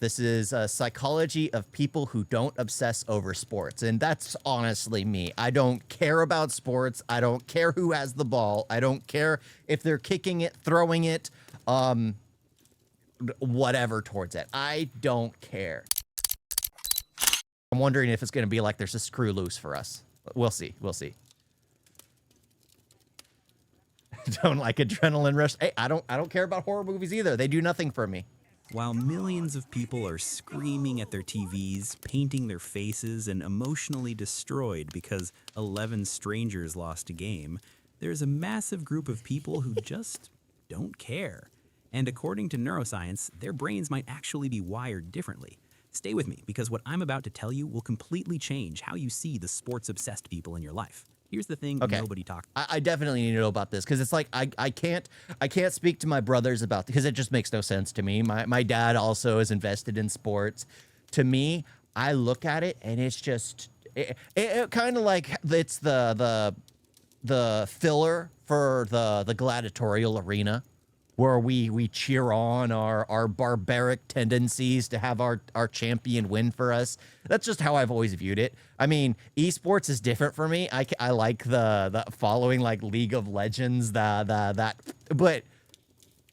This is a psychology of people who don't obsess over sports. And that's honestly me. I don't care about sports. I don't care who has the ball. I don't care if they're kicking it, throwing it, whatever towards it. I don't care. I'm wondering if it's going to be like there's a screw loose for us. We'll see. We'll see. Don't like adrenaline rush. Hey, I don't care about horror movies either. They do nothing for me. While millions of people are screaming at their TVs, painting their faces, and emotionally destroyed because 11 strangers lost a game, there's a massive group of people who just don't care. And according to neuroscience, their brains might actually be wired differently. Stay with me, because what I'm about to tell you will completely change how you see the sports-obsessed people in your life. Here's the thing nobody talks about. I definitely need to know about this, because it's like I can't speak to my brothers about, because it just makes no sense to me. My dad also is invested in sports. To me, I look at it and it's just it kind of like it's the filler for the gladiatorial arena, where we cheer on our barbaric tendencies to have our champion win for us. That's just how I've always viewed it. I mean, esports is different for me. I like the following, like League of Legends, but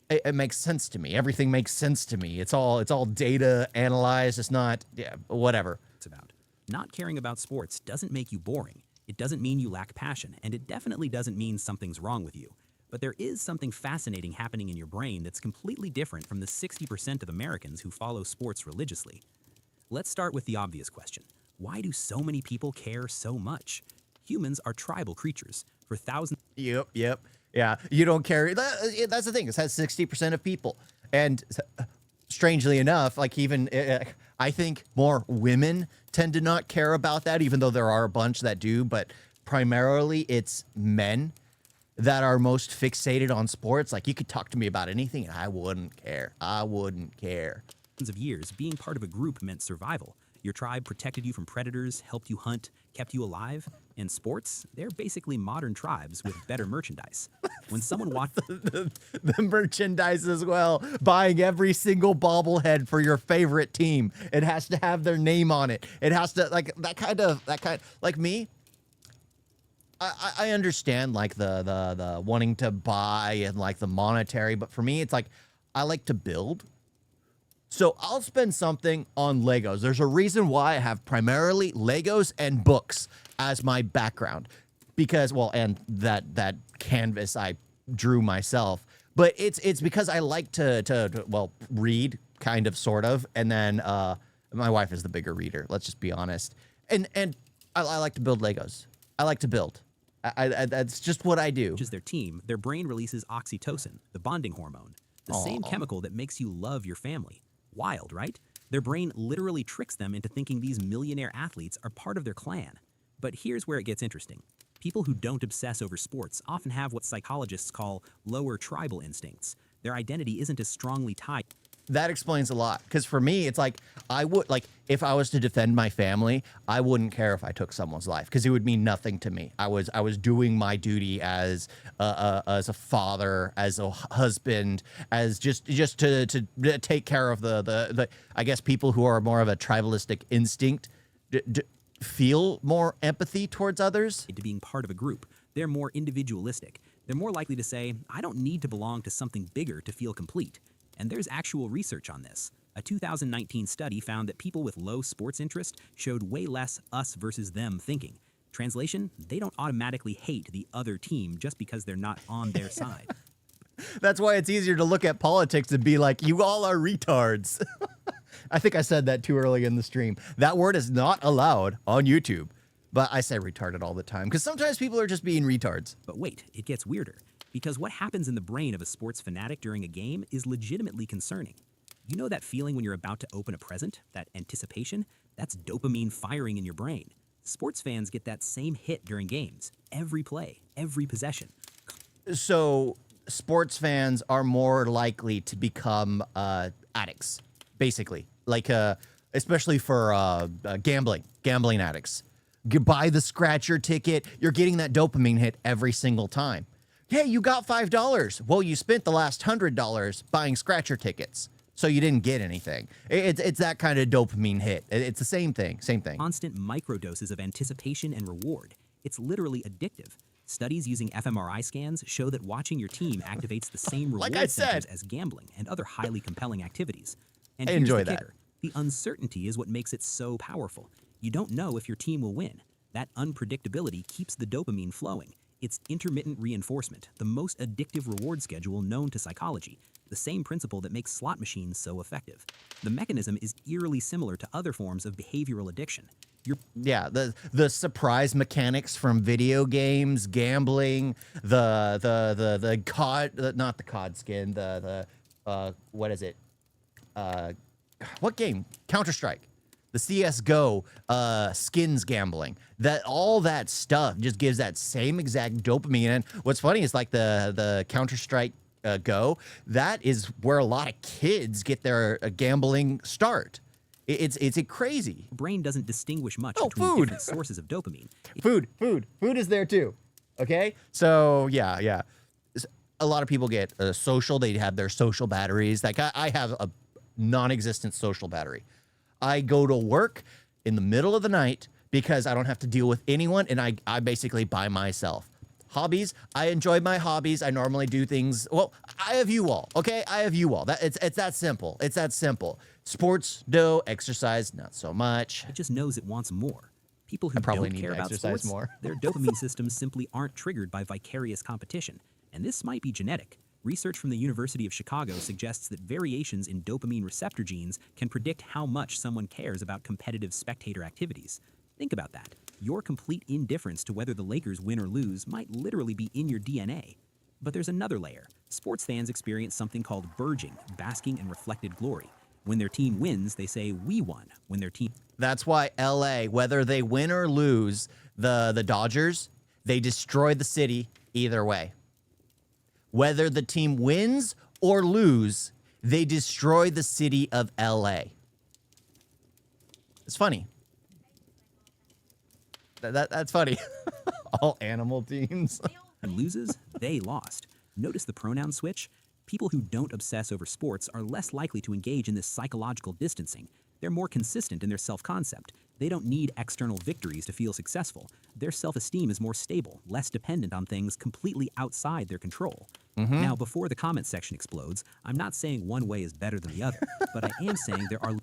it makes sense to me. Everything makes sense to me. It's all data analyzed. It's not, whatever. It's about. Not caring about sports doesn't make you boring. It doesn't mean you lack passion, and it definitely doesn't mean something's wrong with you. But there is something fascinating happening in your brain that's completely different from the 60% of Americans who follow sports religiously. Let's start with the obvious question. Why do so many people care so much? Humans are tribal creatures. For thousands... Yep. Yeah, you don't care. That's the thing. It has 60% of people. And strangely enough, like even... I think more women tend to not care about that, even though there are a bunch that do. But primarily, it's men that are most fixated on sports. Like, you could talk to me about anything and I wouldn't care. I wouldn't care. Of years, being part of a group meant survival. Your tribe protected you from predators, helped you hunt, kept you alive. And sports, they're basically modern tribes with better merchandise. When someone watched the merchandise as well, buying every single bobblehead for your favorite team, it has to have their name on it. It has to, like, like me, I understand like the wanting to buy and like the monetary, but for me, it's like, I like to build. So I'll spend something on Legos. There's a reason why I have primarily Legos and books as my background, because, well, and that canvas I drew myself, but it's because I like to well, read, kind of, sort of. And then, my wife is the bigger reader. Let's just be honest. And I like to build Legos. I like to build. That's just what I do. Their team, their brain releases oxytocin, the bonding hormone, the same chemical that makes you love your family. Wild, right? Their brain literally tricks them into thinking these millionaire athletes are part of their clan. But here's where it gets interesting. People who don't obsess over sports often have what psychologists call lower tribal instincts. Their identity isn't as strongly tied. That explains a lot, because for me, it's like, I would, like, if I was to defend my family, I wouldn't care if I took someone's life, because it would mean nothing to me. I was doing my duty as a father, as a husband, as just to take care of the I guess people who are more of a tribalistic instinct feel more empathy towards others. To being part of a group, they're more individualistic. They're more likely to say, I don't need to belong to something bigger to feel complete. And there's actual research on this. A 2019 study found that people with low sports interest showed way less us versus them thinking. Translation, they don't automatically hate the other team just because they're not on their side. That's why it's easier to look at politics and be like, you all are retards. I think I said that too early in the stream. That word is not allowed on YouTube. But I say retarded all the time, because sometimes people are just being retards. But wait, it gets weirder. Because what happens in the brain of a sports fanatic during a game is legitimately concerning. You know that feeling when you're about to open a present? That anticipation? That's dopamine firing in your brain. Sports fans get that same hit during games. Every play, every possession. So sports fans are more likely to become addicts, basically. Like, especially for gambling addicts. You buy the scratcher ticket, you're getting that dopamine hit every single time. Hey, you got $5. Well, you spent the last $100 buying scratcher tickets. so you didn't get anything. It's that kind of dopamine hit. It's the same thing. Constant microdoses of anticipation and reward. It's literally addictive. Studies using fMRI scans show that watching your team activates the same reward Like I centers said. as gambling and other highly compelling activities. And I here's enjoy the that. kicker. The uncertainty is what makes it so powerful. You don't know if your team will win. That unpredictability keeps the dopamine flowing. It's intermittent reinforcement, the most addictive reward schedule known to psychology, the same principle that makes slot machines so effective. The mechanism is eerily similar to other forms of behavioral addiction. Yeah, the surprise mechanics from video games, gambling, the COD, not the COD skin, what is it? What game? Counter-Strike. The CS:GO skins gambling. That all that stuff just gives that same exact dopamine. And what's funny is like the Counter-Strike Go, that is where a lot of kids get their gambling start. It's crazy. Brain doesn't distinguish much Oh, between food. different sources of dopamine. Food is there too. Okay, so yeah. A lot of people get social. They have their social batteries. Like I have a non-existent social battery. I go to work in the middle of the night because I don't have to deal with anyone, and I basically by myself. Hobbies, I enjoy my hobbies. I normally do things. Well, I have you all. Okay, I have you all. It's that simple. It's that simple. Sports, no. Exercise, not so much. It just knows it wants more. People who probably don't need care to about exercise sports, more. their dopamine systems simply aren't triggered by vicarious competition. And this might be genetic. Research from the University of Chicago suggests that variations in dopamine receptor genes can predict how much someone cares about competitive spectator activities. Think about that. Your complete indifference to whether the Lakers win or lose might literally be in your DNA. But there's another layer. Sports fans experience something called burging, basking in reflected glory. When their team wins, they say, "We won." When their team... That's why LA, whether they win or lose, the Dodgers, they destroy the city either way. Whether the team wins or lose, they destroy the city of LA. It's funny. That's funny. All animal teams. loses, they lost. Notice the pronoun switch? People who don't obsess over sports are less likely to engage in this psychological distancing. They're more consistent in their self-concept. They don't need external victories to feel successful. Their self-esteem is more stable, less dependent on things completely outside their control. Now, before the comment section explodes, I'm not saying one way is better than the other, but I am saying there are...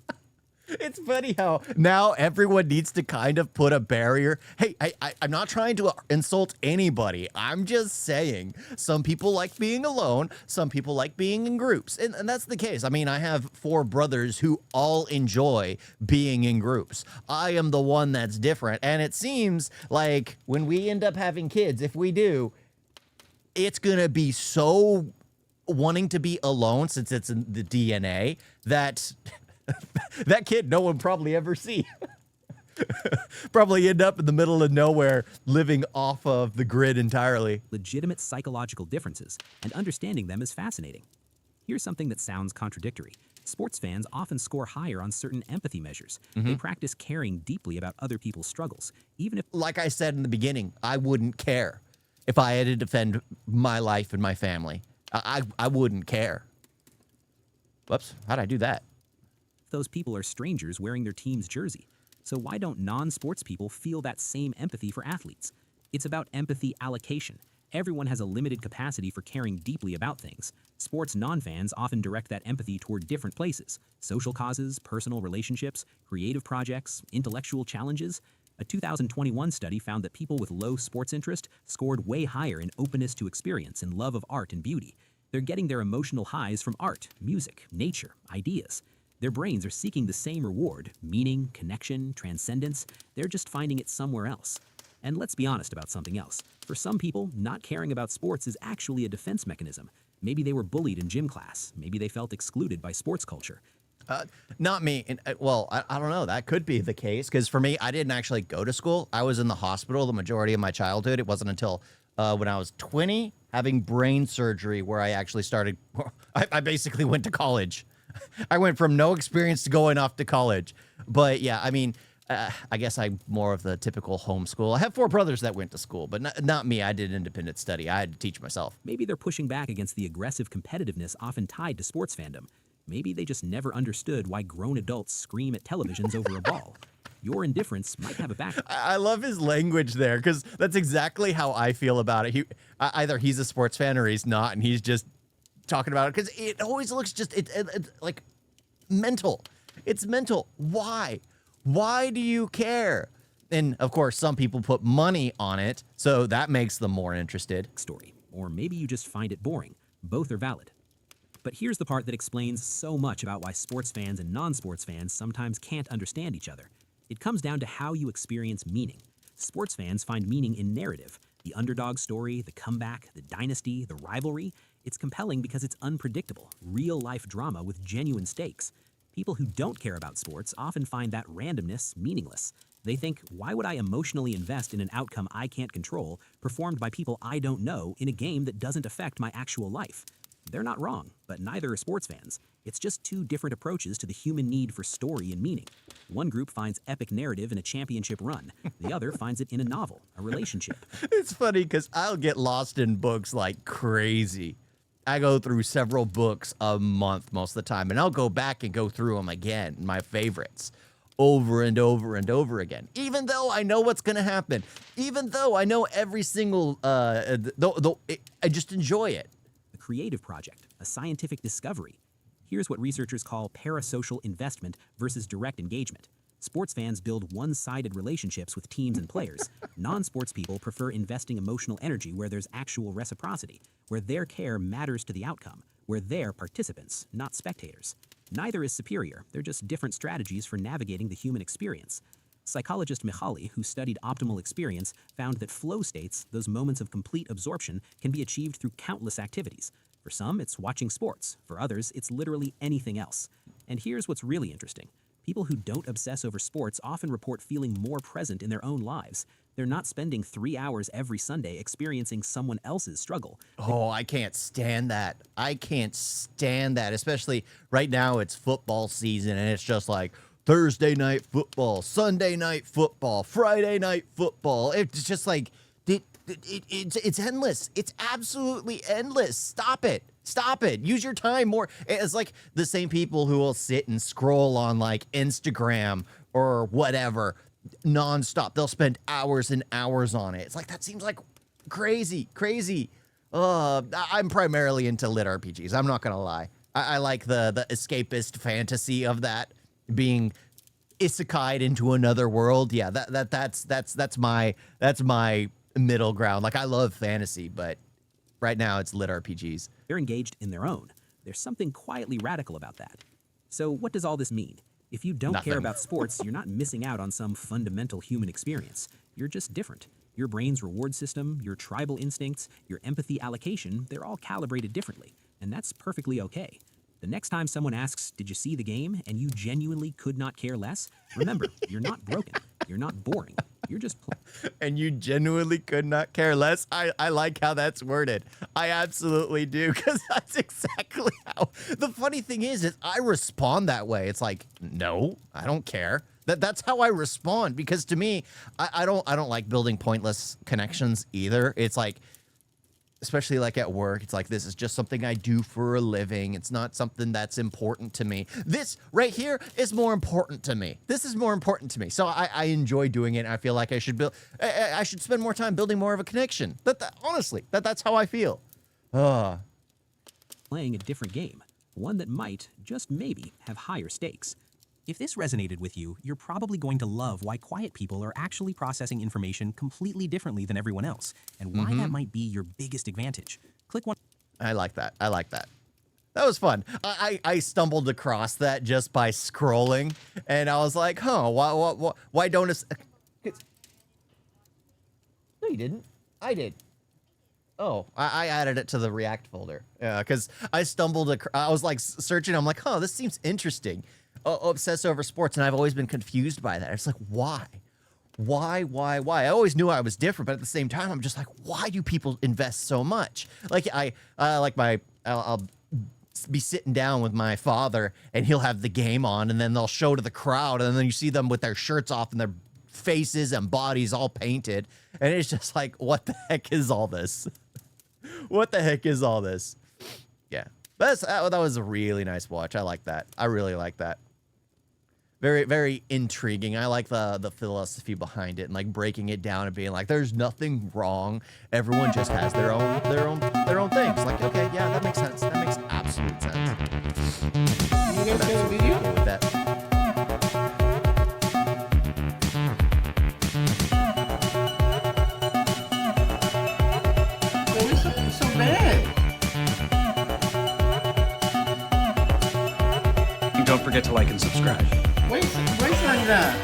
It's funny how now everyone needs to kind of put a barrier. Hey, I'm not trying to insult anybody. I'm just saying some people like being alone. Some people like being in groups. And that's the case. I mean, I have 4 brothers who all enjoy being in groups. I am the one that's different. And it seems like when we end up having kids, if we do, it's going to be so wanting to be alone since it's in the DNA that... that kid no one probably ever see. Probably end up in the middle of nowhere living off of the grid entirely. legitimate psychological differences, and understanding them is fascinating. Here's something that sounds contradictory. Sports fans often score higher on certain empathy measures. They practice caring deeply about other people's struggles, even if... Like I said in the beginning, I wouldn't care if I had to defend my life and my family. I wouldn't care. Whoops, how'd I do that? those people are strangers wearing their team's jersey. So why don't non-sports people feel that same empathy for athletes? It's about empathy allocation. Everyone has a limited capacity for caring deeply about things. Sports non-fans often direct that empathy toward different places: social causes, personal relationships, creative projects, intellectual challenges. A 2021 study found that people with low sports interest scored way higher in openness to experience and love of art and beauty. They're getting their emotional highs from art, music, nature, ideas. Their brains are seeking the same reward: meaning, connection, transcendence. They're just finding it somewhere else. And let's be honest about something else. For some people, not caring about sports is actually a defense mechanism. Maybe they were bullied in gym class. Maybe they felt excluded by sports culture. Not me. And, well, I don't know. That could be the case, because for me, I didn't actually go to school. I was in the hospital the majority of my childhood. It wasn't until when I was 20, having brain surgery, where I actually started. I basically went to college. I went from no experience to going off to college. But yeah, I mean, I guess I'm more of the typical homeschool. I have 4 brothers that went to school, but not me. I did independent study. I had to teach myself. Maybe they're pushing back against the aggressive competitiveness often tied to sports fandom. Maybe they just never understood why grown adults scream at televisions over a ball. Your indifference might have a back. I love his language there because that's exactly how I feel about it. Either he's a sports fan or he's not, and he's just talking about it because it always looks just it's like mental. It's mental. Why? Why do you care? And of course, some people put money on it, so that makes them more interested. Story. Or maybe you just find it boring. Both are valid. But here's the part that explains so much about why sports fans and non-sports fans sometimes can't understand each other. It comes down to how you experience meaning. Sports fans find meaning in narrative. The underdog story, the comeback, the dynasty, the rivalry. It's compelling because it's unpredictable, real-life drama with genuine stakes. People who don't care about sports often find that randomness meaningless. They think, why would I emotionally invest in an outcome I can't control, performed by people I don't know, in a game that doesn't affect my actual life? They're not wrong, but neither are sports fans. It's just two different approaches to the human need for story and meaning. One group finds epic narrative in a championship run. The other finds it in a novel, a relationship. It's funny because I'll get lost in books like crazy. I go through several books a month most of the time, and I'll go back and go through them again, my favorites, over and over and over again. Even though I know what's going to happen, even though I know every single, I just enjoy it. A creative project, a scientific discovery. Here's what researchers call parasocial investment versus direct engagement. Sports fans build one-sided relationships with teams and players. Non-sports people prefer investing emotional energy where there's actual reciprocity, where their care matters to the outcome, where they're participants, not spectators. Neither is superior, they're just different strategies for navigating the human experience. Psychologist Mihaly, who studied optimal experience, found that flow states, those moments of complete absorption, can be achieved through countless activities. For some, it's watching sports. For others, it's literally anything else. And here's what's really interesting. People who don't obsess over sports often report feeling more present in their own lives. They're not spending 3 hours every Sunday experiencing someone else's struggle. Oh, I can't stand that. I can't stand that, especially right now it's football season and it's just like Thursday night football, Sunday night football, Friday night football. It's just like it's endless. It's absolutely endless. Stop it. Stop it. Use your time more. It's like the same people who will sit and scroll on like Instagram or whatever nonstop. They'll spend hours and hours on it. It's like that seems like crazy. I'm primarily into lit RPGs. I'm not gonna lie. I like the escapist fantasy of that being isekai'd into another world. Yeah, that's my middle ground. Like I love fantasy, but right now it's lit RPGs. They're engaged in their own. There's something quietly radical about that. So what does all this mean? If you don't care about sports, you're not missing out on some fundamental human experience. You're just different. Your brain's reward system, your tribal instincts, your empathy allocation, they're all calibrated differently. And that's perfectly okay. The next time someone asks, did you see the game? And you genuinely could not care less, remember, you're not broken. You're not boring. You're just... And you genuinely could not care less? I like how that's worded. I absolutely do, because that's exactly how... The funny thing is I respond that way. It's like, no, I don't care. That's how I respond, because to me, I don't like building pointless connections either. It's like... Especially like at work, it's like, this is just something I do for a living. It's not something that's important to me. This right here is more important to me. This is more important to me. So I enjoy doing it. And I feel like I should I should spend more time building more of a connection. Honestly, that's how I feel. Playing a different game, one that might, just maybe, have higher stakes. If this resonated with you, you're probably going to love why quiet people are actually processing information completely differently than everyone else, and why that might be your biggest advantage. Click one. I like that. I like that. That was fun. I stumbled across that just by scrolling, and I was like, huh, why don't us... No, you didn't. I did. Oh, I added it to the React folder. Yeah, because I was like searching. I'm like, huh, this seems interesting. Obsess over sports, and I've always been confused by that. It's like, why? I always knew I was different, but at the same time, I'm just like, why do people invest so much? Like I'll be sitting down with my father, and he'll have the game on, and then they'll show to the crowd, and then you see them with their shirts off and their faces and bodies all painted, and it's just like, what the heck is all this? What the heck is all this? Yeah. That was a really nice watch. I like that. I really like that. Very, very intriguing. I like the philosophy behind it and like breaking it down and being like, there's nothing wrong. Everyone just has their own things. Like, okay, yeah, that makes sense. That makes absolute sense. You guys get a video? Okay with that. It's so bad. And don't forget to like and subscribe. Wait like that.